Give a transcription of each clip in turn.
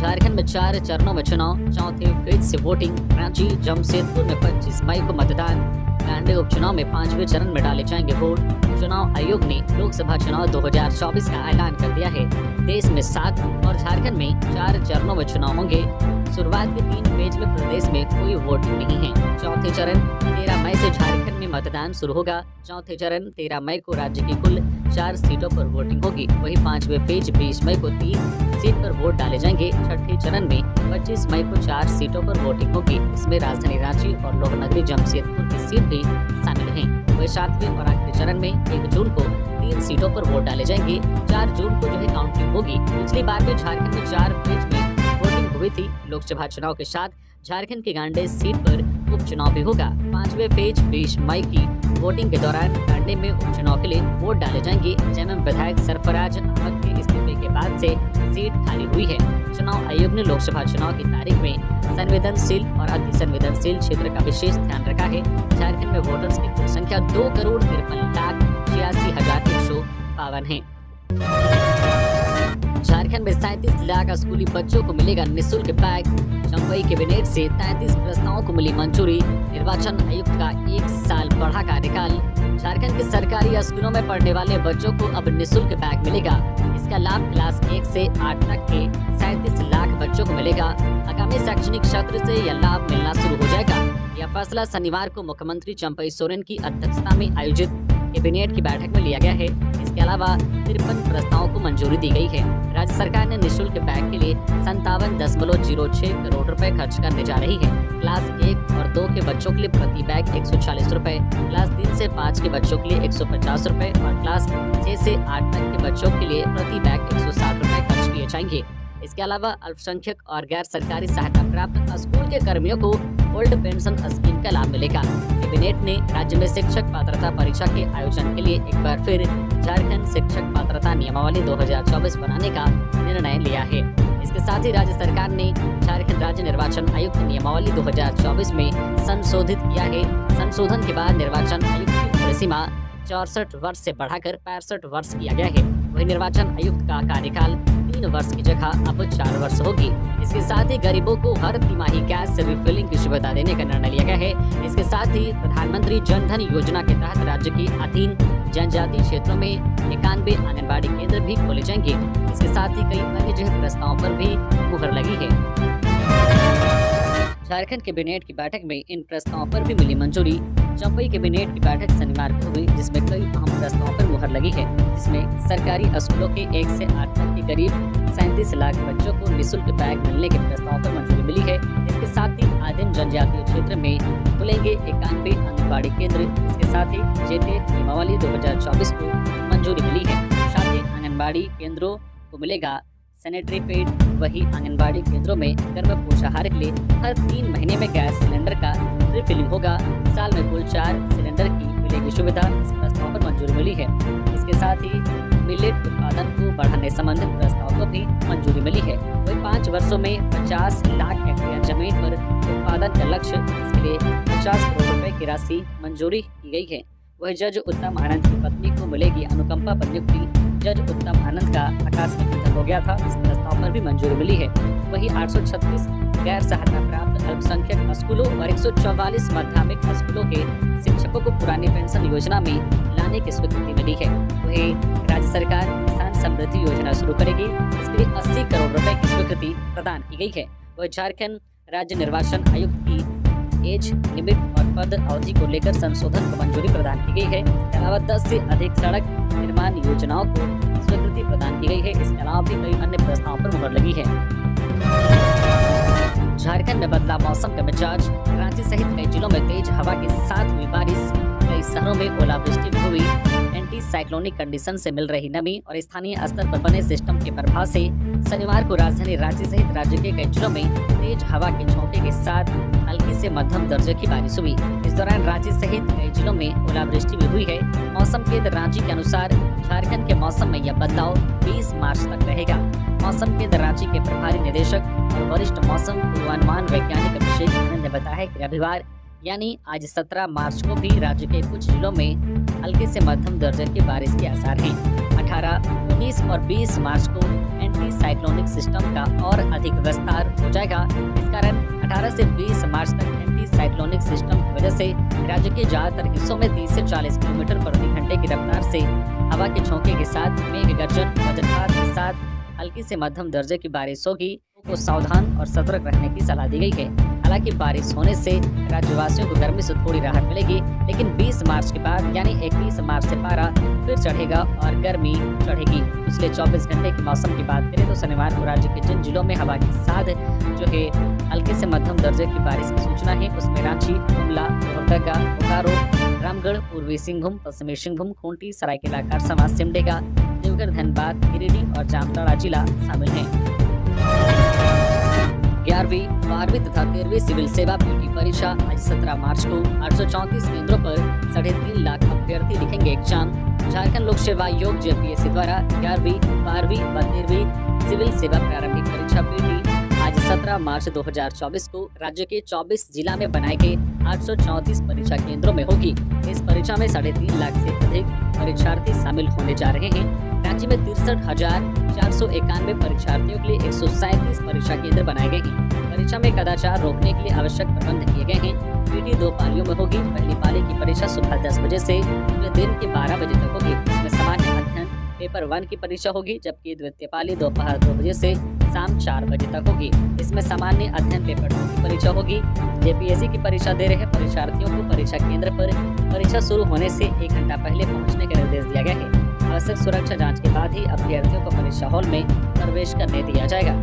झारखंड में 4 चरणों में चुनाव, चौथे फेज से वोटिंग। रांची जमशेदपुर में 25 मई को मतदान। कांडे उपचुनाव में 5वें चरण में डाले जाएंगे वोट। चुनाव आयोग ने लोकसभा चुनाव 2024 का ऐलान कर दिया है। देश में 7 और झारखंड में 4 चरणों में चुनाव होंगे। शुरुआत के 3 फेज में प्रदेश में कोई वोटिंग नहीं है। चौथे चरण 13 मई से झारखंड में मतदान शुरू होगा। चौथे चरण 13 मई को राज्य की कुल 4 सीटों पर वोटिंग होगी। वहीं 5वें फेज 20 मई को 3 सीट पर वोट डाले जाएंगे। छठे चरण में 25 मई को 4 सीटों पर वोटिंग होगी। इसमें राजधानी रांची और लोकनगरी जमशेदपुर की सीट भी शामिल हैं। वही 7वें और आखिरी चरण में 1 जून को 3 सीटों पर वोट डाले जाएंगे। 4 जून को जो है काउंटिंग होगी। पिछली बार भी झारखंड में 4 फेज में वोटिंग हुई थी। लोकसभा चुनाव के साथ झारखंड के गांडे सीट पर उपचुनाव भी होगा। 5वें फेज 20 मई की वोटिंग के दौरान गांडे में उपचुनाव के लिए वोट डाले जाएंगे। जैमम विधायक सरफराज अहमद के इस्तीफे के बाद से सीट खाली हुई है। चुनाव आयोग ने लोकसभा चुनाव की तारीख में संवेदनशील और अति संवेदनशील क्षेत्र का विशेष ध्यान रखा है। झारखंड में वोटर्स की कुल संख्या 2,53,86,152 है। झारखंड में 37 लाख स्कूली बच्चों को मिलेगा निःशुल्क बैग। चंबई कैबिनेट से 33 प्रस्तावों को मिली मंजूरी। निर्वाचन आयुक्त का 1 साल बढ़ा कार्यकाल। झारखंड के सरकारी स्कूलों में पढ़ने वाले बच्चों को अब निःशुल्क बैग मिलेगा। इसका लाभ क्लास 1 से 8 तक के 37 लाख बच्चों को मिलेगा। आगामी शैक्षणिक सत्र से यह लाभ मिलना शुरू हो जाएगा। यह फैसला शनिवार को मुख्यमंत्री चंपई सोरेन की अध्यक्षता में आयोजित कैबिनेट की बैठक में लिया गया है। इसके अलावा 53 प्रस्तावों को मंजूरी दी गई है। राज्य सरकार ने निःशुल्क बैग के लिए 57.06 करोड़ रुपए खर्च करने जा रही है। क्लास 1 और 2 के बच्चों के लिए प्रति बैग 140 रुपए, क्लास 3 से 5 के बच्चों के लिए 150 रुपए और क्लास 6 से 8 तक के बच्चों के लिए प्रति बैग 160 रुपए खर्च किए जाएंगे। इसके अलावा अल्पसंख्यक और गैर सरकारी सहायता प्राप्त स्कूल के कर्मियों को ओल्ड पेंशन स्कीम का लाभ मिलेगा। कैबिनेट ने राज्य में शिक्षक पात्रता परीक्षा के आयोजन के लिए एक बार फिर झारखंड शिक्षक पात्रता नियमावली 2024 बनाने का निर्णय लिया है। इसके साथ ही राज्य सरकार ने झारखंड राज्य निर्वाचन आयुक्त नियमावली 2024 में संशोधित किया है। संशोधन के बाद निर्वाचन आयुक्त की उम्र सीमा 64 वर्ष से बढ़ाकर 65 वर्ष किया गया है। वही निर्वाचन आयुक्त का कार्यकाल 3 वर्ष की जगह अब 4 वर्ष होगी। इसके साथ ही गरीबों को हर तिमाही गैस रिफिलिंग की सुविधा देने का निर्णय लिया गया है। इसके साथ ही प्रधानमंत्री जन धन योजना के तहत राज्य के अधीन जनजातीय क्षेत्रों में 91 आंगनबाड़ी केंद्र भी खोले जाएंगे। इसके साथ ही कई अन्य जो प्रस्तावों पर भी मुहर लगी है। झारखंड कैबिनेट की बैठक में इन प्रस्तावों पर भी मिली मंजूरी। चंबई कैबिनेट की बैठक शनिवार को हुई, जिसमें कई अहम प्रस्तावों पर मुहर लगी है। जिसमें सरकारी स्कूलों के 1 से 8 तक के करीब 37 लाख बच्चों को निःशुल्क बैग मिलने के प्रस्ताव पर मंजूरी मिली है। इसके साथ ही आदिम जनजातीय क्षेत्र में खुलेंगे 91 आंगनबाड़ी केंद्र। इसके साथ ही जेटेट नियमावली 2024 को मंजूरी मिली है। साथ ही आंगनबाड़ी केंद्रों को मिलेगा सैनिटरी पैड। वही आंगनबाड़ी केंद्रों में गर्भ पोषाहार के लिए हर 3 महीने में गैस सिलेंडर का रिफिलिंग होगा। साल में कुल 4 सिलेंडर की मिलेगी सुविधा। इस प्रस्ताव पर मंजूरी मिली है। इसके साथ ही मिलेट उत्पादन को बढ़ाने संबंधित प्रस्ताव को भी मंजूरी मिली है। वही 5 वर्षों में 50 लाख हेक्टेयर जमीन पर उत्पादन का लक्ष्य, इसके लिए 50 करोड़ रुपए की राशि मंजूरी की गई है। वही जज उत्तम आनंद की पत्नी को मिलेगी अनुकंपा पर नियुक्ति। जज उत्तम आनंद का आकस्मिक निधन हो गया था। इस प्रस्ताव पर भी मंजूरी मिली है। वही 836 गैर सहायता प्राप्त अल्पसंख्यक स्कूलों और 144 माध्यमिक स्कूलों के शिक्षकों को पुरानी पेंशन योजना में लाने की स्वीकृति मिली है। वही राज्य सरकार किसान समृद्धि योजना शुरू करेगी। इसके लिए 80 करोड़ रुपए की स्वीकृति प्रदान की गई है। वही झारखंड राज्य निर्वाचन आयुक्त की एज लिमिट और पद अवधि को लेकर संशोधन को मंजूरी प्रदान की गई है। इसके अलावा 10 से अधिक सड़क निर्माण योजनाओं को स्वीकृति प्रदान की गई है। इसके अलावा भी कई अन्य प्रस्तावों पर मुहर लगी है। झारखंड में बदला मौसम का मिजाज। रांची सहित कई जिलों में तेज हवा के साथ हुई बारिश। कई शहरों में ओलावृष्टि भी हुई। एंटी साइक्लोनिक कंडीशन से मिल रही नमी और स्थानीय स्तर पर बने सिस्टम के प्रभाव से शनिवार को राजधानी रांची सहित राज्य के कई जिलों में तेज हवा के झोंके के साथ हल्की से मध्यम दर्जे की बारिश हुई। इस दौरान रांची सहित कई जिलों में ओलावृष्टि भी हुई है। मौसम केंद्र रांची के अनुसार झारखंड के मौसम में यह बदलाव 20 मार्च तक रहेगा। मौसम केंद्र रांची के प्रभारी निदेशक और वरिष्ठ मौसम पूर्वानुमान वैज्ञानिक अभिषेक आनंद ने बताया कि रविवार यानी आज 17 मार्च को भी राज्य के कुछ जिलों में हल्के से मध्यम दर्जे की बारिश के आसार हैं। 18, 19 और 20 मार्च को एंटी एंटी साइक्लोनिक सिस्टम का और अधिक विस्तार हो जाएगा। इस कारण 18 से 20 मार्च तक एंटी साइक्लोनिक सिस्टम की वजह से राज्य के ज्यादातर हिस्सों में 30 से 40 किलोमीटर प्रति घंटे की रफ्तार से हवा के झोंके के साथ मेघ गर्जन वज्रपात के साथ हल्की से मध्यम दर्जे की बारिश होगी। को सावधान और सतर्क रहने की सलाह दी गई है। हालांकि बारिश होने से राज्यवासियों को गर्मी से थोड़ी राहत मिलेगी, लेकिन 20 मार्च के बाद यानी 31 मार्च से पारा फिर चढ़ेगा और गर्मी चढ़ेगी। पिछले 24 घंटे के मौसम की बात करें तो शनिवार को राज्य के जिन जिलों में हवा के साथ जो है हल्के से मध्यम दर्जे की बारिश की सूचना है उसमें रांची, गुमला, लोहरदगा, बोकारो, रामगढ़, पूर्वी सिंहभूम, पश्चिमी सिंहभूम, खूंटी, सरायकेला खरसावां, सिमडेगा, देवघर, धनबाद, गिरिडीह और जामताड़ा जिला शामिल हैं। 11वीं, 12वीं तथा 13वीं सिविल सेवा पीटी परीक्षा आज 17 मार्च को 834 केंद्रों पर 3.5 लाख अभ्यर्थी लिखेंगे एग्जाम। झारखंड लोक सेवा आयोग जेपीएससी द्वारा 11वीं, 12वीं व 13वीं सिविल सेवा प्रारंभिक परीक्षा पीटी आज 17 मार्च 2024 को राज्य के 24 जिला में बनाए गए 834 परीक्षा केंद्रों में होगी। इस परीक्षा में 3.5 लाख से अधिक परीक्षार्थी शामिल होने जा रहे हैं। राज्य में 63,491 परीक्षार्थियों के लिए 137 परीक्षा केंद्र बनाए गए हैं। परीक्षा में कदाचार रोकने के लिए आवश्यक प्रबंध किए गए हैं। पीटी 2 पालियों में होगी। पहली पाली की परीक्षा सुबह 10 बजे से दिन के 12 बजे तक होगी। इसमें सामान्य अध्ययन पेपर 1 की परीक्षा होगी, जबकि द्वितीय पाली दोपहर 2 बजे से शाम 4 बजे तक होगी। इसमें सामान्य अध्ययन पेपर 2 की परीक्षा होगी। जेपीएससी की परीक्षा दे रहे परीक्षार्थियों को परीक्षा केंद्र पर परीक्षा शुरू होने से 1 घंटा पहले पहुंचने का निर्देश दिया गया है। आवश्यक सुरक्षा जांच के बाद ही अभ्यर्थियों को परीक्षा हॉल में प्रवेश करने दिया जाएगा।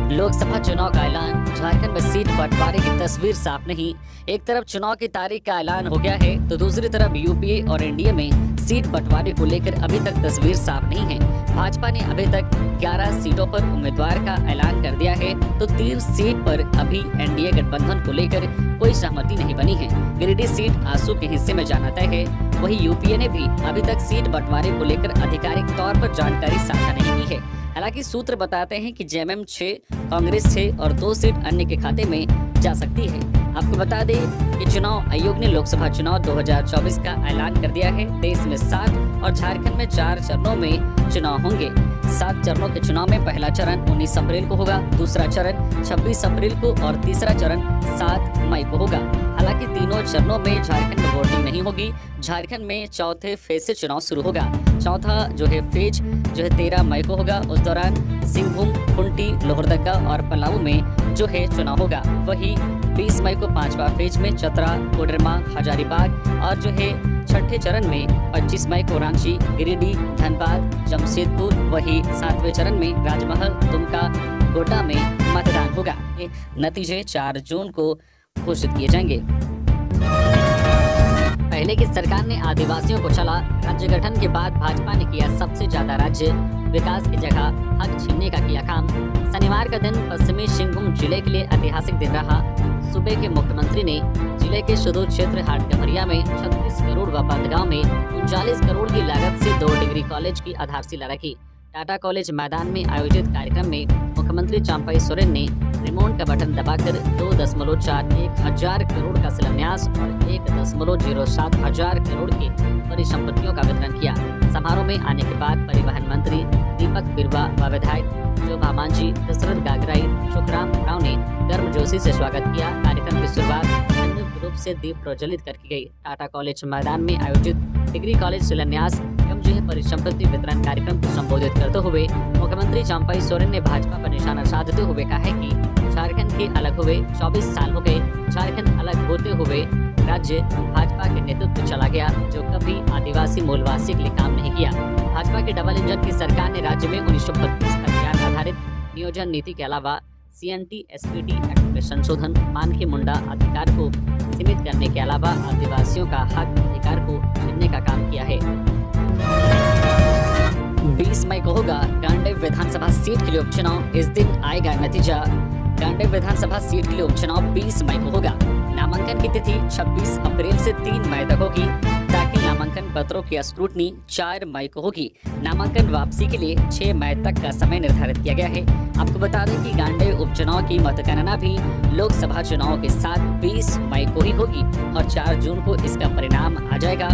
लोकसभा चुनाव का ऐलान। झारखंड में सीट बंटवारे की तस्वीर साफ नहीं। एक तरफ चुनाव की तारीख का ऐलान हो गया है तो दूसरी तरफ यूपीए और एनडीए में सीट बंटवारे को लेकर अभी तक तस्वीर साफ नहीं है। भाजपा ने अभी तक 11 सीटों पर उम्मीदवार का ऐलान कर दिया है तो 30 सीट पर अभी एनडीए गठबंधन को लेकर कोई सहमति नहीं बनी है। गिरिडीह सीट आसू के हिस्से में जाना तय है। वहीं यूपीए ने भी अभी तक सीट बंटवारे को लेकर आधिकारिक तौर पर जानकारी साझा नहीं की है। हालांकि सूत्र बताते हैं कि जेएमएम 6, कांग्रेस 6 और 2 सीट अन्य के खाते में जा सकती है। आपको बता दें कि चुनाव आयोग ने लोकसभा चुनाव 2024 का ऐलान कर दिया है। देश में 7 और झारखंड में 4 चरणों में चुनाव होंगे। 7 चरणों के चुनाव में पहला चरण 19 अप्रैल को होगा, दूसरा चरण 26 अप्रैल को और तीसरा चरण 7 मई को होगा। हालांकि तीनों चरणों में झारखंड में वोटिंग नहीं होगी। झारखंड में चौथे फेज से चुनाव शुरू होगा। चौथा फेज 13 मई को होगा। उस दौरान सिंहभूम, खूंटी, लोहरदगा और पलामू में चुनाव होगा। वही 20 मई को 5वां फेज में चतरा, कोडरमा, हजारीबाग और छठे चरण में 25 मई को रांची, गिरिडीह, धनबाद, जमशेदपुर, वही 7वें चरण में राजमहल, दुमका, गोड्डा में मतदान होगा। ये नतीजे 4 जून को घोषित किए जाएंगे। पहले की सरकार ने आदिवासियों को चला। राज्य गठन के बाद भाजपा ने किया सबसे ज्यादा राज्य विकास की जगह हक छीनने का किया काम। शनिवार का दिन पश्चिमी सिंहभूम जिले के लिए ऐतिहासिक दिन रहा। सूबे के मुख्यमंत्री ने जिले के सुदूर क्षेत्र हाटकमरिया में 36 करोड़ व बंदगांव में 39 करोड़ की लागत से 2 डिग्री कॉलेज की आधारशिला रखी। टाटा कॉलेज मैदान में आयोजित कार्यक्रम में मुख्यमंत्री चंपाई सोरेन ने रिमोट का बटन दबाकर 2.41 हजार करोड़ का शिलान्यास और 1.07 हजार करोड़ की परिसंपत्तियों का वितरण किया। समारोह में आने के बाद परिवहन मंत्री दीपक बिरवा व विधायक शोभा मांझी, दशरथ गागराई, सुखराम राव ने गर्मजोशी से स्वागत किया। कार्यक्रम की शुरुआत संयुक्त रूप से दीप प्रज्वलित कर की गई। टाटा कॉलेज मैदान में आयोजित डिग्री कॉलेज शिलान्यास एवं परिसंपत्ति वितरण कार्यक्रम को संबोधित करते हुए मुख्यमंत्री चंपाई सोरेन ने भाजपा पर निशाना साधते हुए कहा है कि झारखंड के अलग हुए 24 साल हो गए। झारखंड अलग होते हुए राज्य भाजपा के नेतृत्व चला गया, जो कभी आदिवासी मूलवासी के लिए काम नहीं किया। भाजपा के डबल इंजन की सरकार ने राज्य में 1932 तक ज्ञान आधारित नियोजन नीति के अलावा CNT SPT एक्ट में संशोधन, मान के मुंडा अधिकार को सीमित करने के अलावा आदिवासियों का हक अधिकार को छीनने का काम किया है। 20 मई को होगा गांडेय विधानसभा सीट के लिए उपचुनाव। इस दिन आएगा नतीजा। गांडेय विधानसभा सीट के लिए उपचुनाव 20 मई को होगा। नामांकन की तिथि 26 अप्रैल से 3 मई तक होगी। दाखिल नामांकन पत्रों की स्क्रूटनी 4 मई को होगी। नामांकन वापसी के लिए 6 मई तक का समय निर्धारित किया गया है। आपको बता दें कि गांडेय उपचुनाव की मतगणना भी लोकसभा चुनाव के साथ 20 मई को ही होगी और 4 जून को इसका परिणाम आ जाएगा।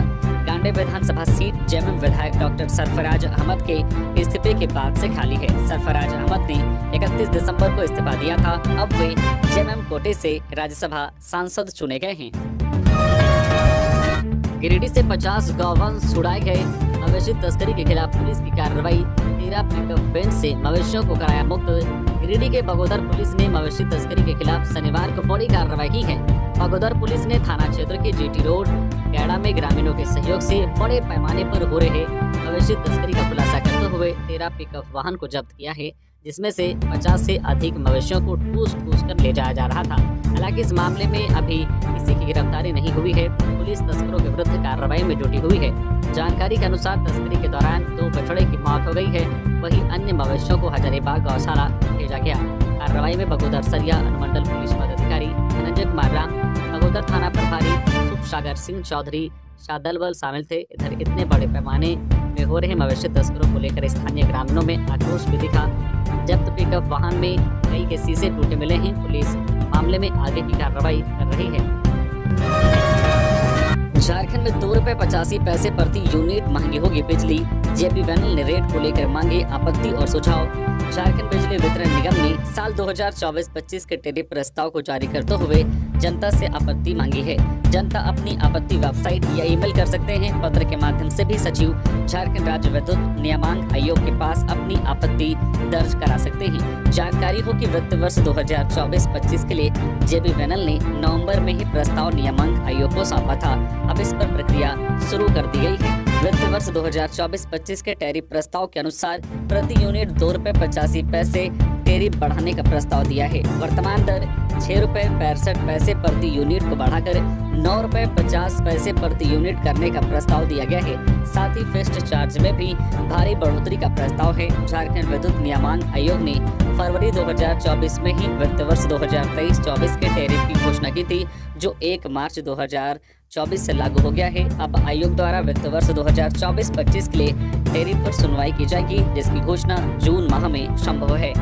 गांडे विधानसभा सीट जेएमएम विधायक डॉक्टर सरफराज अहमद के इस्तीफे के बाद से खाली है। सरफराज अहमद ने 31 दिसंबर को इस्तीफा दिया था। अब वे जेएमएम कोटे से राज्यसभा सांसद चुने गए हैं। गिरिडीह से 50 गौवंश छुड़ाए गए। मवेशी तस्करी के खिलाफ पुलिस की कार्रवाई। 13 पिकअप वैन से मवेशियों को कराया मुक्त। गिरिडीह के बगोदर पुलिस ने मवेशी तस्करी के खिलाफ शनिवार को बड़ी कार्रवाई की है। बगोदर पुलिस ने थाना क्षेत्र के जीटी रोड कैड़ा में ग्रामीणों के सहयोग से बड़े पैमाने पर हो रहे मवेशी तस्करी का खुलासा करते हुए 13 पिकअप वाहन को जब्त किया है, जिसमें से 50 से अधिक मवेशियों को ठूस कर ले जाया जा रहा था। हालांकि इस मामले में अभी किसी की गिरफ्तारी नहीं हुई है। पुलिस तस्करों के विरुद्ध कार्रवाई में जुटी हुई है। जानकारी के अनुसार तस्करी के दौरान 2 बछड़े की मौत हो गई है, वहीं अन्य मवेशियों को हजारीबाग गौशाला भेजा गया। कार्रवाई में बगोदर सरिया अनुमंडल पुलिस पदाधिकारी धनंजय कुमार राम, बगोदर थाना प्रभारी सुख सागर सिंह चौधरी, शादल बल शामिल थे। इधर इतने बड़े पैमाने में हो रहे मवेशी तस्करों को लेकर स्थानीय ग्रामीणों में आक्रोश भी दिखा। जब्त पिकअप वाहन में कई के शीशे टूटे मिले हैं। पुलिस मामले में आगे की कार्रवाई कर रही है। झारखंड में ₹2.85 प्रति यूनिट महंगी होगी बिजली। जेपी पैनल ने रेट को लेकर मांगे आपत्ति और सुझाव। झारखंड बिजली वितरण निगम ने साल 2024-25 के टेरिफ प्रस्ताव को जारी करते हुए जनता से आपत्ति मांगी है। जनता अपनी आपत्ति वेबसाइट या ईमेल कर सकते हैं। पत्र के माध्यम से भी सचिव झारखंड राज्य विद्युत नियामक आयोग के पास अपनी आपत्ति दर्ज करा सकते हैं। जानकारी हो कि वित्त वर्ष 2024-25 के लिए जेबी पैनल ने नवंबर में ही प्रस्ताव नियामक आयोग को सौंपा था। अब इस पर प्रक्रिया शुरू कर दी गई है। वित्त वर्ष 2024-25 के टैरिफ प्रस्ताव के अनुसार प्रति यूनिट ₹2.85 टैरिफ बढ़ाने का प्रस्ताव दिया है। वर्तमान दर ₹6.65 प्रति यूनिट को बढ़ाकर ₹9.50 प्रति यूनिट करने का प्रस्ताव दिया गया है। साथ ही फिक्स्ड चार्ज में भी भारी बढ़ोतरी का प्रस्ताव है। झारखंड विद्युत नियामक आयोग ने फरवरी 2024 में ही वित्त वर्ष 2023-24 के टैरिफ की घोषणा की थी, जो 1 मार्च 2024 से लागू हो गया है। अब आयोग द्वारा वित्त वर्ष 2024-25 के लिए टैरिफ पर सुनवाई की जाएगी, जिसकी घोषणा जून माह में संभव है।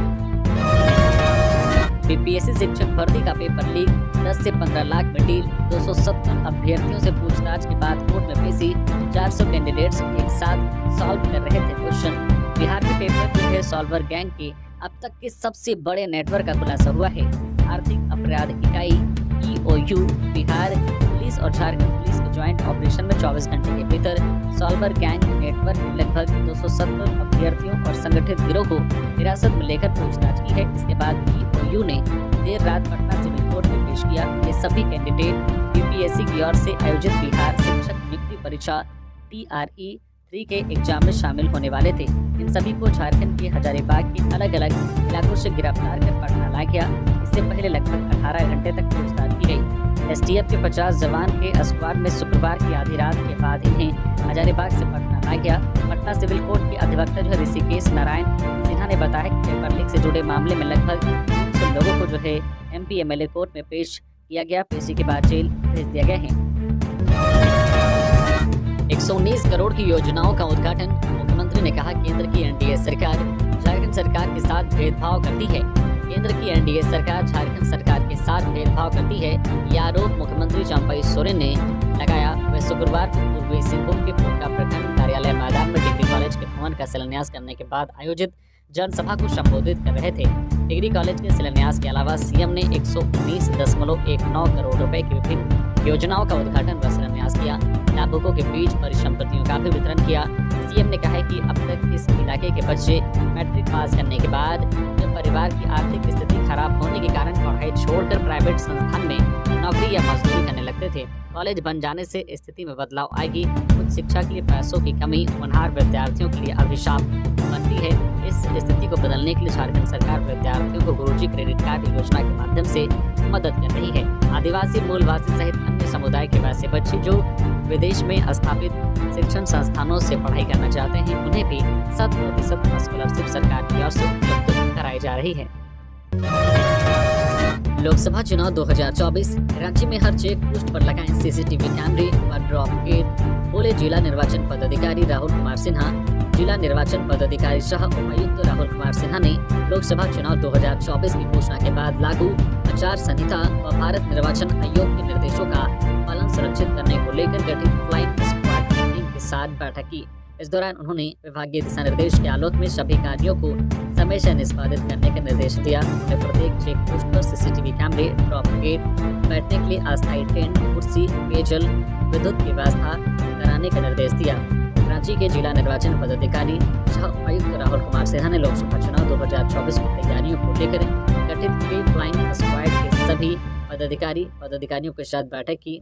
बीपीएससी शिक्षक भर्ती का पेपर लीक, 10 से 15 लाख में डील। 270 अभ्यर्थियों से पूछताछ के बाद कोर्ट में पेशी। 400 कैंडिडेट्स एक साथ सॉल्व कर रहे थे क्वेश्चन। बिहार के पेपर जो है सॉल्वर गैंग के अब तक के सबसे बड़े नेटवर्क का खुलासा हुआ है। आर्थिक अपराध इकाई EOU बिहार पुलिस और झारखंड पुलिस के ज्वाइंट ऑपरेशन में 24 घंटे के भीतर सॉल्वर गैंग नेटवर्क के लगभग 270 अभ्यर्थियों और संगठित गिरोह को हिरासत में लेकर पूछताछ की है। इसके बाद EOU ने देर रात पटना सिविल कोर्ट में पेश किया। ये सभी कैंडिडेट बीपीएससी की ओर से आयोजित बिहार शिक्षक नियुक्ति परीक्षा TRE-3 के एग्जाम में शामिल होने वाले थे। इन सभी को झारखंड के हजारीबाग के अलग अलग इलाकों से गिरफ्तार कर पटना लाया गया। इससे पहले लगभग 18 घंटे तक पूछताछ की गई। एसटीएफ के 50 जवान के स्क्वाड में शुक्रवार की आधी रात के बाद इन्हें हजारीबाग से पटना लाया गया। पटना सिविल कोर्ट के अधिवक्ता जो है ऋषिकेश नारायण सिन्हा ने बताया कि पेपर लीक से जुड़े मामले में लगभग 300 लोगों को जो है MP MLA कोर्ट में पेश किया गया। पेशी के बाद जेल भेज दिया गया है। 119 करोड़ की योजनाओं का उद्घाटन। मुख्यमंत्री ने कहा केंद्र की एनडीए सरकार झारखंड सरकार के साथ भेदभाव करती है। केंद्र की एनडीए सरकार झारखंड सरकार के साथ भेदभाव करती है, यह आरोप मुख्यमंत्री चंपई सोरेन ने लगाया। वह शुक्रवार को पूर्वी सिंहभूम के पोखरा प्रखंड कार्यालय मैदान में डिग्री कॉलेज के भवन का शिलान्यास करने के बाद आयोजित जनसभा को संबोधित कर रहे थे। डिग्री कॉलेज के शिलान्यास के अलावा सीएम ने 119.19 करोड़ रुपए की विभिन्न योजनाओं का उद्घाटन व शिलान्यास किया। लाभुकों के बीच परिसंपत्तियों का भी वितरण किया। सीएम ने कहा कि अब तक इस इलाके के बच्चे मैट्रिक पास करने के बाद जब परिवार की आर्थिक स्थिति खराब होने के कारण पढ़ाई छोड़कर प्राइवेट संस्थान में नौकरी या मजदूरी करने लगते थे। कॉलेज बन जाने से स्थिति में बदलाव आएगी। उच्च शिक्षा के लिए पैसों की कमी होनहार विद्यार्थियों के लिए अभिशाप बनती है। इस स्थिति को बदलने के लिए झारखंड सरकार विद्यार्थियों को गुरुजी क्रेडिट कार्ड योजना के माध्यम से मदद कर रही है। आदिवासी मूलवासी सहित अन्य समुदाय के वैसे बच्चे जो विदेश में स्थापित शिक्षण संस्थानों से पढ़ाई करना चाहते हैं, उन्हें भी 100% स्कॉलरशिप सरकार की ओर से उपलब्ध कराई जा रही है। लोकसभा चुनाव 2024 राज्य में हर चेक पोस्ट पर लगाएं सीसीटीवी कैमरे व ड्रॉप गेट, बोले जिला निर्वाचन पदाधिकारी राहुल कुमार सिन्हा। जिला निर्वाचन पदाधिकारी सह उपायुक्त राहुल कुमार सिन्हा ने लोकसभा चुनाव 2024 की घोषणा के बाद लागू आचार संहिता व भारत निर्वाचन आयोग के निर्देशों का पालन सुनिश्चित करने को लेकर गठित फ्लाइंग स्क्वाड की साथ बैठक की। इस दौरान उन्होंने विभागीय दिशा निर्देश के आलोक में सभी कार्यों को समय से निष्पादित करने का निर्देश दिया। उन्होंने प्रत्येक चेक पोस्ट पर सीसीटीवी कैमरे, ड्रॉप गेट, बैठने के लिए अस्थायी टेंट, कुर्सी, पेयजल, विद्युत की व्यवस्था कराने का निर्देश दिया। रांची के जिला निर्वाचन पदाधिकारी सह आयुक्त राहुल कुमार सिन्हा ने लोकसभा चुनाव 2024 की तैयारियों को लेकर गठित की फ्लाइंग स्क्वाड के सभी पदाधिकारियों के साथ बैठक की।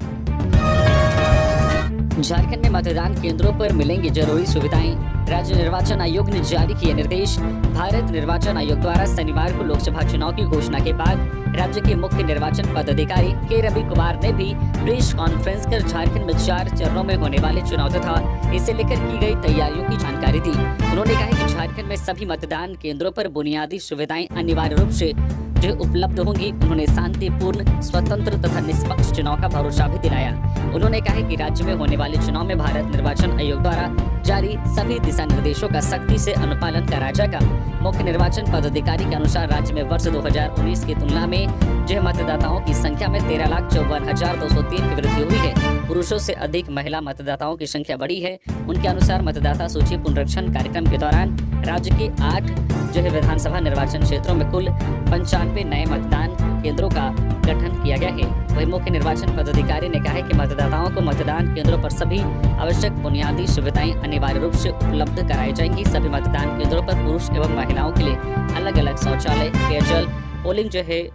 झारखंड में मतदान केंद्रों पर मिलेंगी जरूरी सुविधाएं। राज्य निर्वाचन आयोग ने जारी किए निर्देश। भारत निर्वाचन आयोग द्वारा शनिवार को लोकसभा चुनाव की घोषणा के बाद राज्य के मुख्य निर्वाचन पदाधिकारी के रवि कुमार ने भी प्रेस कॉन्फ्रेंस कर झारखंड में 4 चरणों में होने वाले चुनाव तथा इसे लेकर की गई तैयारियों की जानकारी दी। उन्होंने कहा कि झारखंड में सभी मतदान केंद्रों पर बुनियादी सुविधाएं अनिवार्य रूप से जो उपलब्ध होंगी। उन्होंने शांतिपूर्ण, स्वतंत्र तथा निष्पक्ष चुनाव का भरोसा भी दिलाया। उन्होंने कहा कि राज्य में होने वाले चुनाव में भारत निर्वाचन आयोग द्वारा जारी सभी दिशा निर्देशों का सख्ती से अनुपालन कराया जाएगा। मुख्य निर्वाचन पदाधिकारी के अनुसार राज्य में वर्ष 2019 की तुलना में जो मतदाताओं की संख्या में 13,54,203 की वृद्धि हुई है। पुरुषों से अधिक महिला मतदाताओं की संख्या बढ़ी है। उनके अनुसार मतदाता सूची पुनरीक्षण कार्यक्रम के दौरान राज्य के 8 विधानसभा निर्वाचन क्षेत्रों में कुल 95 नए मतदान केंद्रों का गठन किया गया है। वहीं मुख्य निर्वाचन पदाधिकारी ने कहा है कि मतदाताओं को मतदान केंद्रों पर सभी आवश्यक बुनियादी सुविधाएं अनिवार्य रूप से उपलब्ध कराई जाएंगी। सभी मतदान केंद्रों पर पुरुष एवं महिलाओं के लिए अलग अलग शौचालय, पेयजल, पोलिंग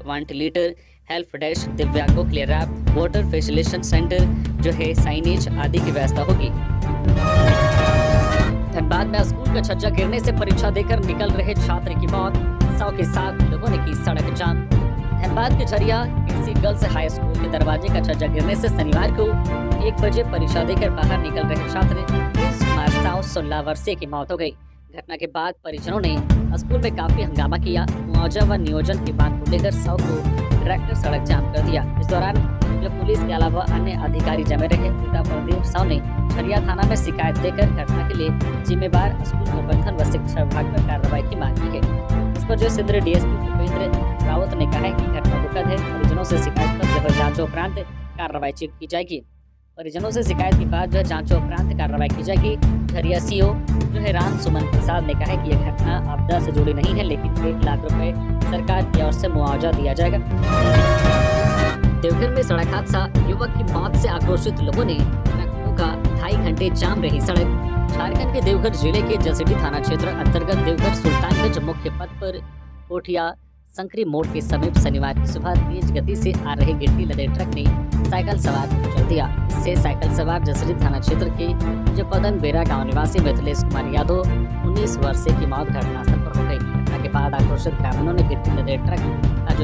वेंटिलेटर, हेल्प डेस्क, दिव्यांगों के लिए ramp, voter facilitation centre signage आदि की व्यवस्था होगी। धनबाद में स्कूल का छज्जा गिरने से परीक्षा देकर निकल रहे छात्र की मौत, 100 के साथ लोगों ने की सड़क जाम। धनबाद के झरिया केसी गर्ल्स हाई स्कूल के दरवाजे का छज्जा गिरने से शनिवार को 1 बजे परीक्षा देकर बाहर निकल रहे छात्र प्रिंस कुमार साव 16 वर्षीय की मौत हो गई। घटना के बाद परिजनों ने स्कूल में काफी हंगामा किया। मुआवजा व नियोजन की मांग को लेकर 100 को ट्रैक्टर सड़क जाम कर दिया। इस दौरान पुलिस के अलावा अन्य अधिकारी जमे रहे। पिता प्रदीप साव ने झरिया थाना में शिकायत देकर घटना के लिए जिम्मेदार स्कूल प्रबंधन व शिक्षा विभाग पर कार्रवाई की मांग की है। इस पर सिंध डीएसपी भूपेंद्र रावत ने कहा है कि घटना दुखद है। परिजनों से शिकायत कर जांच उपरांत कार्रवाई की जाएगी। परिजनों से शिकायत के बाद जांच उपरांत कार्रवाई की जाएगी। झरिया सीओ राम सुमन प्रसाद ने कहा है कि यह घटना आपदा से जुड़ी नहीं है, लेकिन 1 लाख रुपए सरकार की ओर से मुआवजा दिया जाएगा। देवघर में सड़क हादसा, युवक की मौत से आक्रोशित लोगों ने ट्रकों का 2.5 घंटे जाम रही सड़क। झारखंड के देवघर जिले के जसीडीह थाना क्षेत्र अंतर्गत देवघर सुल्तानगंज मुख्य पथ पर कोठिया संकरी मोड़ के समीप शनिवार की सुबह तेज गति से आ रहे गिट्टी लदे ट्रक ने साइकिल सवार को कुचल दिया। इससे साइकिल सवार जसीडीह थाना क्षेत्र के पदन बेरा गाँव निवासी मिथिलेश कुमार यादव 19 वर्षीय की मौत घटनास्थल पर हो गई। घटना के बाद आक्रोशित ग्रामीणों ने गिट्टी लदे ट्रक का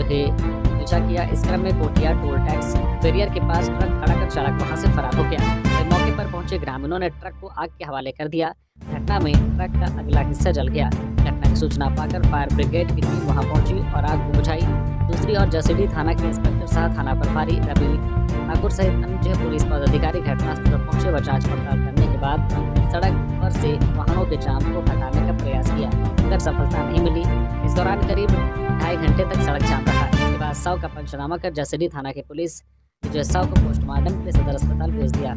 पीछा किया। इस क्रम में कोठिया टोल टैक्स बैरियर के पास ट्रक खड़ा कर चालक वहां से फरार हो गया। मौके पर पहुंचे ग्रामीणों ने ट्रक को आग के हवाले कर दिया। घटना में ट्रक का अगला हिस्सा जल गया। घटना की सूचना पाकर फायर ब्रिगेड की टीम वहां पहुंची और आग को बुझाई। दूसरी ओर जसीडीह थाना के इंस्पेक्टर सह थाना प्रभारी रवि ठाकुर सहित अन्य पुलिस पदाधिकारी घटनास्थल पर पहुंचे व जांच पड़ताल करने के बाद सड़क पर से वाहनों के जाम को हटाने का प्रयास किया, मगर सफलता नहीं मिली। इस दौरान करीब 2.5 घंटे तक सड़क जाम रहा। इसके बाद शव का पंचनामा कर जसीडीह थाना के पुलिस शव को पोस्टमार्टम के लिए सदर अस्पताल भेज दिया।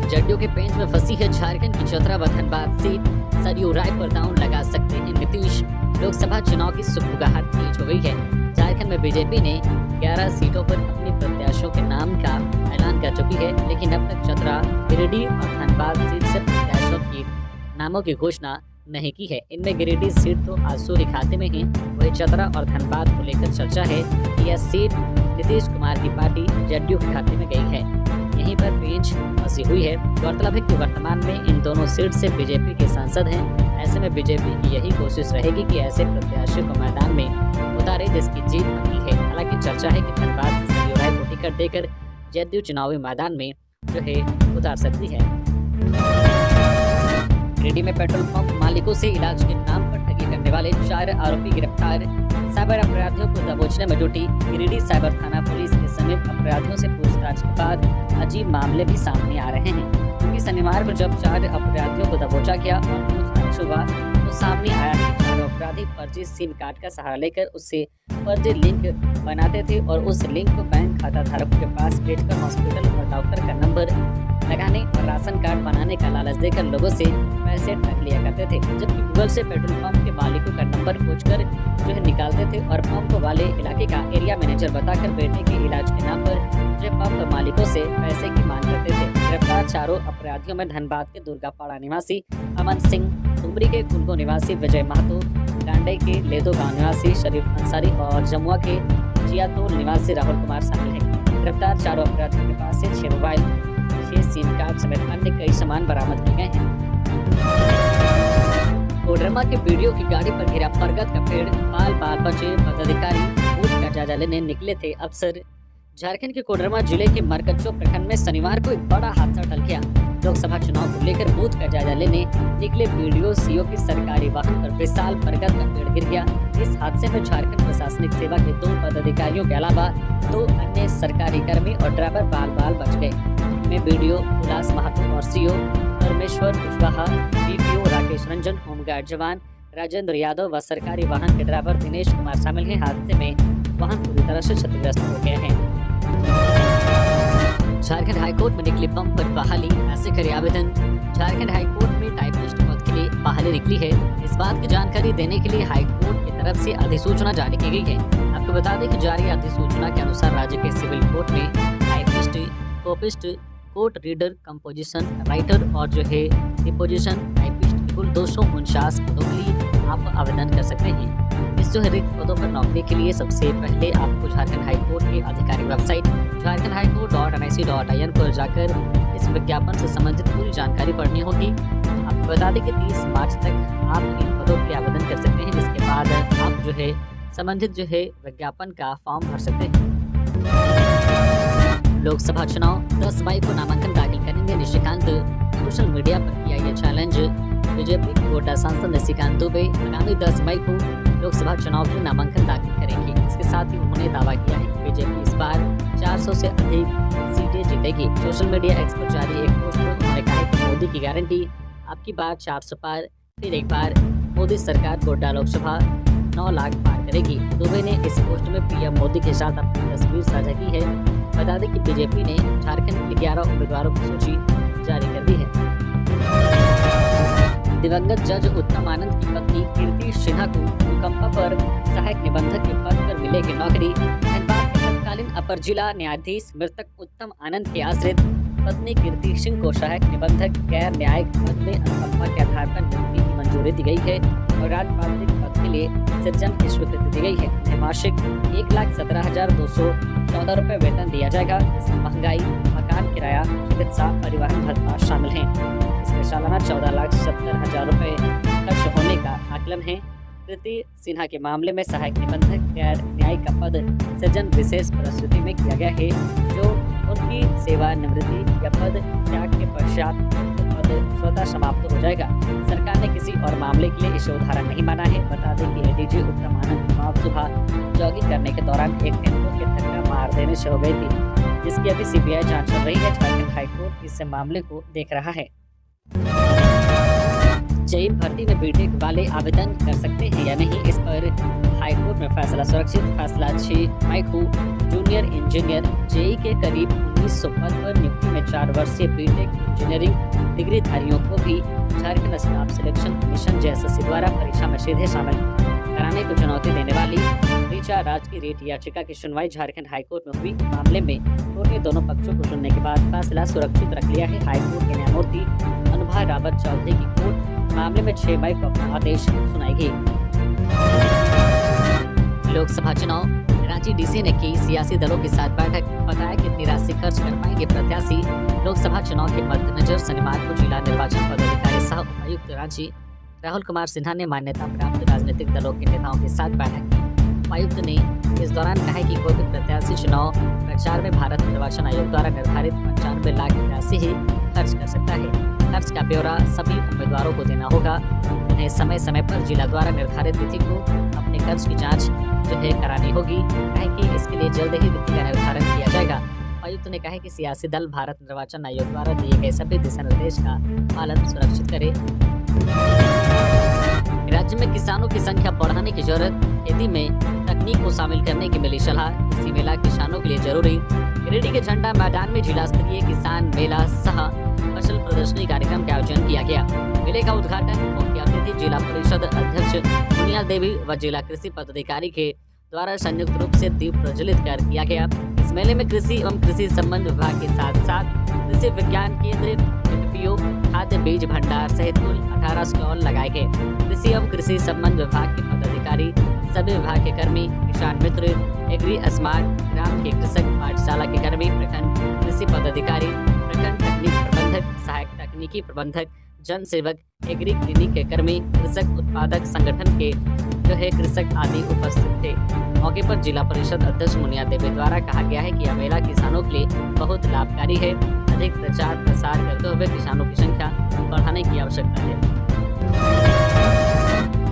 जदयू के पेंच में फंसी है झारखंड की चतरा व धनबाद सीट। सरयू राय पर दांव लगा सकते हैं नीतीश। लोकसभा चुनाव की सुगबुगाहट तेज हो गई है। झारखंड में बीजेपी ने 11 सीटों पर अपने प्रत्याशियों के नाम का ऐलान कर चुकी है, लेकिन अब तक चतरा, गिरिडीह और धनबाद सीट से प्रत्याशियों की नामों की घोषणा नहीं की है। इनमें गिरिडीह सीट तो आजसू के खाते में है, वही चतरा और धनबाद को लेकर चर्चा है कि यह सीट नीतीश कुमार की पार्टी जदयू के खाते में गई है। यहीं पर पेंच फंसी हुई है। गौरतलब है कि वर्तमान में इन दोनों सीट से बीजेपी के सांसद हैं। ऐसे में बीजेपी की यही कोशिश रहेगी कि ऐसे प्रत्याशियों को मैदान में उतारे जिसकी जीत पक्की है। हालांकि चर्चा है कि धनबाद से सरयू राय को टिकट देकर जदयू चुनावी मैदान में उतार सकती है। गिरिडीह में पेट्रोल पंप मालिकों से इलाज के नाम पर ठगी करने वाले 4 आरोपी गिरफ्तार। साइबर अपराधियों को दबोचने में जुटी गिरिडीह साइबर थाना पुलिस के समीप अपराधियों से पूछताछ के बाद अजीब मामले भी सामने आ रहे हैं, क्योंकि शनिवार को जब 4 अपराधियों को दबोचा गया और पूछताछ हुआ तो सामने आया कि 4 अपराधी फर्जी सिम कार्ड का सहारा लेकर उससे फर्जी लिंक बनाते थे और उस लिंक को बैंक खाता धारकों के पास भेजकर हॉस्पिटल और डॉक्टर का नंबर लगाने और राशन कार्ड बनाने का लालच देकर लोगों से पैसे ठग लिया करते थे, जबकि गूगल से पेट्रोल पंप के मालिकों का नंबर खोजकर जो है निकालते थे और पंप वाले इलाके का एरिया मैनेजर बताकर बेटे के इलाज के नाम पर जो पंप मालिकों से पैसे की मांग करते थे। गिरफ्तार चारों अपराधियों में धनबाद के दुर्गापाड़ा निवासी अमन सिंह, डुमरी के कुलको निवासी विजय महतो, गांडे के लेदो गांव निवासी शरीफ अंसारी और जमुआ के जियातोल निवासी राहुल कुमार शामिल हैं। गिरफ्तार चारों अपराधियों के पास से 6 मोबाइल, 6 सिम कार्ड समेत अन्य कई सामान बरामद किए गए हैं। कोडरमा के वीडियो की गाड़ी पर गिरा बरगद का पेड़, बाल बाल बचे पदाधिकारी बूथ का जायजा लेने निकले थे अफसर। झारखंड के कोडरमा जिले के मरकच्चो प्रखंड में शनिवार को एक बड़ा हादसा टल गया। लोकसभा चुनाव को लेकर बूथ का जायजा लेने निकले वीडियो सीओ की सरकारी वाहन पर विशाल बरगद का पेड़ गिर गया। इस हादसे में झारखंड प्रशासनिक सेवा के 2 पदाधिकारियों के अलावा 2 अन्य सरकारी कर्मी और ड्राइवर बाल बाल बच गए। इनमें वीडियो उल्लास महतो और सीओ परमेश्वर कुशवाहा, बीपीओ राकेश रंजन, होमगार्ड जवान राजेंद्र यादव व सरकारी वाहन के ड्राइवर दिनेश कुमार शामिल हैं। हादसे में वाहन पूरी तरह से क्षतिग्रस्त हो गए हैं। झारखंड हाईकोर्ट में निकली बम पर बहाली, ऐसे करे आवेदन। झारखंड हाईकोर्ट में टाइपिस्ट पद के लिए बहाली निकली है। इस बात की जानकारी देने के लिए हाईकोर्ट की तरफ से अधिसूचना जारी की गई है। आपको बता दें कि जारी अधिसूचना के अनुसार राज्य के सिविल कोर्ट में typist, copyist, court reader, composition writer और जो है डिपोजिशन टाइपिस्ट कुल 249 पदों के लिए आप आवेदन कर सकते हैं। इस जो है रिक्त पदों पर नौकरी के लिए सबसे पहले आपको झारखंड हाईकोर्ट के आधिकारिक वेबसाइट jharkhandhighcourt.nic.in पर जाकर इस विज्ञापन से संबंधित पूरी जानकारी पढ़नी होगी। आपको बता दें कि 30 मार्च तक आप इन पदों के लिए आवेदन कर सकते हैं, जिसके बाद आप जो है संबंधित जो है विज्ञापन का फॉर्म भर सकते हैं। लोकसभा चुनाव 10 मई को नामांकन दाखिल करेंगे निशिकांत। सोशल मीडिया पर किया यह चैलेंज। बीजेपी के कोटा सांसद निशिकांत दुबे आगामी 10 मई को लोकसभा चुनाव के लिए नामांकन दाखिल करेंगे। इसके साथ ही उन्होंने दावा किया है कि बीजेपी इस बार 400 से अधिक सीटें जीतेगी। सोशल मीडिया एक्स पर जारी एक पोस्ट में उन्होंने कहा कि मोदी की गारंटी, आपकी बार 400 पार, फिर एक बार मोदी सरकार गोड्डा लोकसभा 9 लाख पार करेगी। दुबे ने इस पोस्ट में पीएम मोदी के साथ अपनी तस्वीर साझा की है। बता दें कि बीजेपी ने झारखंड के 11 उम्मीदवारों की सूची जारी कर दी है। दिवंगत जज उत्तम आनंद की पत्नी कीर्ति सिन्हा को भूकंपा पर सहायक निबंधक के पद पर मिलेगी नौकरी। धनबाद के तत्कालीन अपर जिला न्यायाधीश मृतक उत्तम आनंद के आश्रित पत्नी कीर्ति सिंह को सहायक निबंधक गैर न्यायिक पद में अनुकंपा के आधार पर नियुक्ति की मंजूरी दी गई है और राजपात्रिक पद के लिए सृजन की स्वीकृति दी गई है। उन्हें मासिक 1,17,214 रुपये वेतन दिया जाएगा। इसमें महंगाई, मकान किराया, चिकित्सा, परिवहन भत्ता शामिल है। इसमें सालाना 14,70,000 रुपये खर्च होने का आकलन है। कीर्ति सिन्हा के मामले में सहायक निबंधक गैर न्यायिक का पद सृजन विशेष परिस्थिति में किया गया है, जो उनकी सेवानिवृत्ति या पद त्याग के पश्चात पद स्वतः समाप्त हो जाएगा। सरकार ने किसी और मामले के लिए इसे उदाहरण नहीं माना है। बता दें कि एडीजी उत्तम आनंद की सुबह जॉगिंग करने के दौरान एक टेम्पो के धक्का मार देने से हो गई थी, जिसकी अभी सीबीआई जांच चल रही है। झारखंड हाईकोर्ट इस मामले को देख रहा है। जेई भर्ती में बीटेक वाले आवेदन कर सकते हैं या नहीं, इस पर हाईकोर्ट में फैसला सुरक्षित। फैसला 6 मई को जूनियर इंजीनियर जेई के करीब 1900 पद पर नियुक्ति में 4 वर्षीय बीटेक इंजीनियरिंग डिग्रीधारियों को भी Jharkhand staff selection commission JSSC द्वारा परीक्षा में सीधे शामिल कराने को चुनौती देने वाली ऋचा राज की रेट याचिका की सुनवाई झारखंड हाईकोर्ट में हुई। मामले में कोर्ट ने दोनों पक्षों को सुनने के बाद फैसला सुरक्षित रख लिया है। हाईकोर्ट के न्यायमूर्ति अनुभा रावत चौधरी की कोर्ट मामले में 6 मई को अपना आदेश सुनाएगी। लोकसभा चुनाव रांची डीसी ने की सियासी दलों के साथ बैठक। बताया कि 83 खर्च कर पाएंगे प्रत्याशी। लोकसभा चुनाव के मद्देनजर शनिवार को जिला निर्वाचन पदाधिकारी सह उपायुक्त रांची राहुल कुमार सिन्हा ने मान्यता प्राप्त राजनीतिक दलों के नेताओं के साथ बैठक की। उपायुक्त ने इस दौरान कहा कि कोई भी प्रत्याशी चुनाव प्रचार में भारत निर्वाचन आयोग द्वारा निर्धारित 95 लाख की राशि ही खर्च कर सकता है। खर्च का ब्यौरा सभी उम्मीदवारों को देना होगा। उन्हें समय समय पर जिला द्वारा निर्धारित तिथि को अपने खर्च की जांच जो है करानी होगी, कि इसके लिए जल्द ही तिथि का निर्धारण किया जाएगा। उपायुक्त ने कहा कि सियासी दल भारत निर्वाचन आयोग द्वारा दिए गए सभी दिशा निर्देश का पालन सुरक्षित करे। राज्य में किसानों की संख्या बढ़ाने की जरूरत, खेती में तकनीक को शामिल करने की मिली सलाह। इसी मिला किसानों के लिए जरूरी गिरिडीह के झंडा मैदान में जिला स्तरीय किसान मेला सह फसल प्रदर्शनी कार्यक्रम का आयोजन किया गया। मेले का उद्घाटन मुख्य अतिथि जिला परिषद अध्यक्ष मुनिया देवी व जिला कृषि पदाधिकारी के द्वारा संयुक्त रूप से दीप प्रज्वलित कर किया गया। इस मेले में कृषि एवं कृषि संबंध विभाग के साथ साथ कृषि विज्ञान केंद्र, एफपीओ, खाद्य बीज भंडार सहित कुल 18 स्टॉल लगाए गए। कृषि एवं कृषि संबंध विभाग के पदाधिकारी, सभी विभाग के कर्मी, किसान मित्र, एग्री स्मार्ट, ग्राम के कृषक, पाठशाला के कर्मी, प्रखंड कृषि पदाधिकारी, प्रखंड तकनीक प्रबंधक, सहायक तकनीकी प्रबंधक, जन सेवक, एग्री क्लिनिक के कर्मी, कृषक उत्पादक संगठन के कृषक आदि उपस्थित थे। मौके पर जिला परिषद अध्यक्ष मुनिया देवी द्वारा कहा गया है कि यह मेला किसानों के लिए बहुत लाभकारी है। अधिक प्रचार प्रसार करते हुए किसानों की संख्या बढ़ाने की आवश्यकता है।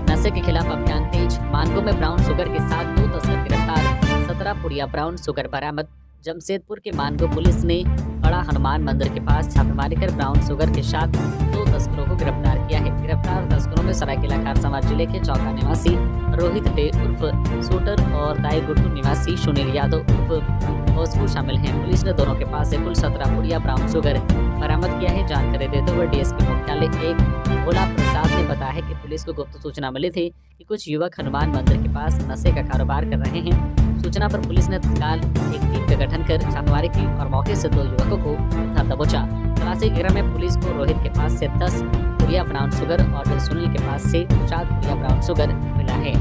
नशे के खिलाफ अभियान तेज। मानगो में ब्राउन शुगर के साथ 2 तस्कर गिरफ्तार। 17 पुड़िया ब्राउन शुगर बरामद। जमशेदपुर के मानगो पुलिस ने बड़ा हनुमान मंदिर के पास छापेमारी कर ब्राउन शुगर के साथ 2 तस्करों को गिरफ्तार किया है। गिरफ्तार तस्करों में सरायकेला खारसावां जिले के चौका निवासी रोहित डे उर्फ शूटर और दाईगुट्टू निवासी सुनील यादव उर्फ भोजपुर शामिल हैं। पुलिस ने दोनों के पास से कुल 17 पुड़िया ब्राउन शुगर बरामद किया है। जानकारी देते हुए डीएसपी मुख्यालय 1 भोला प्रसाद ने बताया है कि पुलिस को गुप्त सूचना मिली थी कि कुछ युवक हनुमान मंदिर के पास नशे का कारोबार कर रहे हैं। सूचना पर पुलिस ने तत्काल एक टीम का गठन कर छापेमारी की और मौके से 2 युवकों को धर दबोचा। तलाशी घेरा में पुलिस को रोहित के पास से 10 पुड़िया ब्राउन शुगर और सुनील के पास से 7 पुड़िया ब्राउन शुगर मिला है।